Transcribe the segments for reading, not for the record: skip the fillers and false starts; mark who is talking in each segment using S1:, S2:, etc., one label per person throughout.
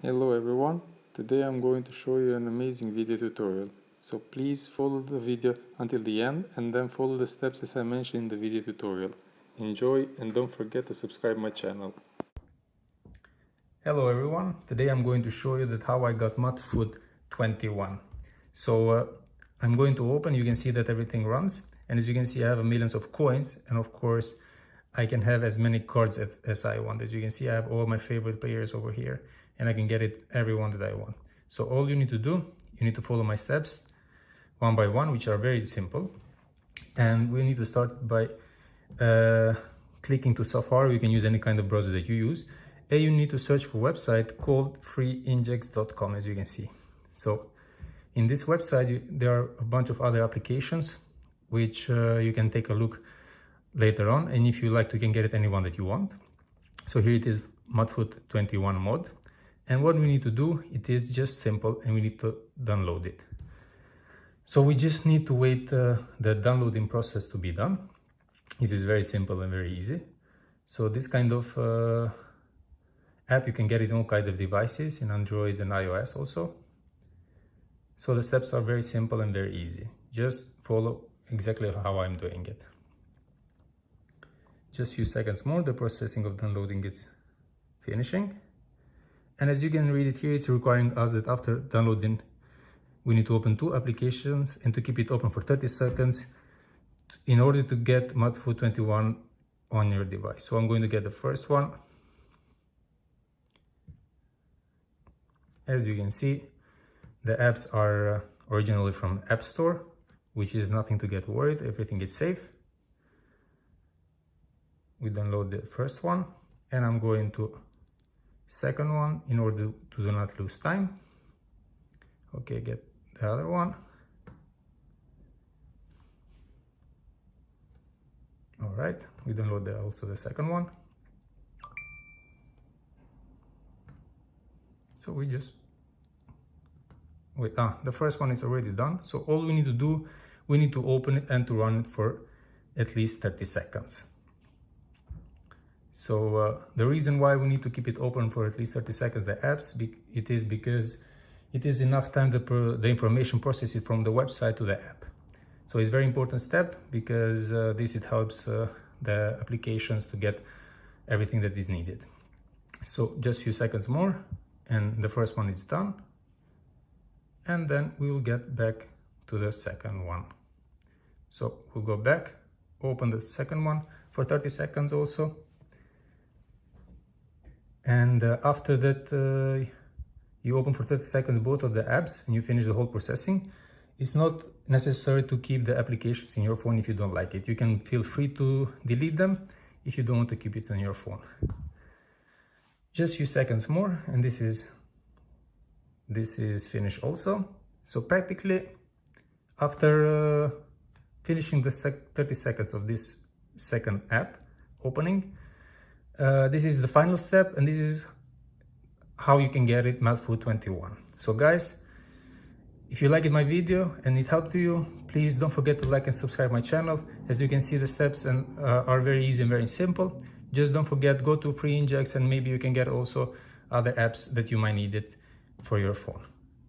S1: Hello everyone, today I'm going to show you an amazing video tutorial. So please follow the video until the end and then follow the steps as I mentioned in the video tutorial. Enjoy and don't forget to subscribe my channel.
S2: Hello everyone, today I'm going to show you that how I got Madfut 21. So I'm going to open, you can see that everything runs, and as you can see I have millions of coins, and of course I can have as many cards as I want. As you can see I have all my favorite players over here and I can get it everyone that I want. So all you need to do, you need to follow my steps one by one, which are very simple, and we need to start by clicking to Safari. You can use any kind of browser that you use, and you need to search for a website called freeinjects.com, as you can see. So in this website there are a bunch of other applications which you can take a look later on, and if you like you can get it anyone that you want. So here it is, Madfut 21 mod, and what we need to do, it is just simple, and we need to download it. So we just need to wait the downloading process to be done. This is very simple and very easy. So this kind of app, you can get it on all kinds of devices, in Android and iOS also. So the steps are very simple and very easy. Just follow exactly how I'm doing it. Just a few seconds more, the processing of downloading is finishing. And as you can read it here, it's requiring us that after downloading, we need to open two applications and to keep it open for 30 seconds in order to get Madfut 21 on your device. So I'm going to get the first one. As you can see, the apps are originally from App Store, which is nothing to get worried, everything is safe. We download the first one, and I'm going to second one in order to do not lose time. Okay, get the other one. All right, we download also the second one. So we just wait. The first one is already done. So all we need to do, we need to open it and to run it for at least 30 seconds. So the reason why we need to keep it open for at least 30 seconds, the apps, it is because it is enough time the information processes from the website to the app. So it's a very important step because it helps the applications to get everything that is needed. So just a few seconds more and the first one is done. And then we will get back to the second one. So we'll go back, open the second one for 30 seconds also. And after that, you open for 30 seconds both of the apps and you finish the whole processing. It's not necessary to keep the applications in your phone if you don't like it. You can feel free to delete them if you don't want to keep it on your phone. Just a few seconds more and this is finished also. So practically after finishing the 30 seconds of this second app opening, this is the final step, and this is how you can get it Madfut 21. So guys, if you liked my video and it helped you, please don't forget to like and subscribe my channel. As you can see, the steps are very easy and very simple. Just don't forget, go to Free Injects and maybe you can get also other apps that you might need it for your phone.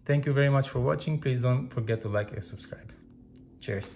S2: Thank you very much for watching. Please don't forget to like and subscribe. Cheers.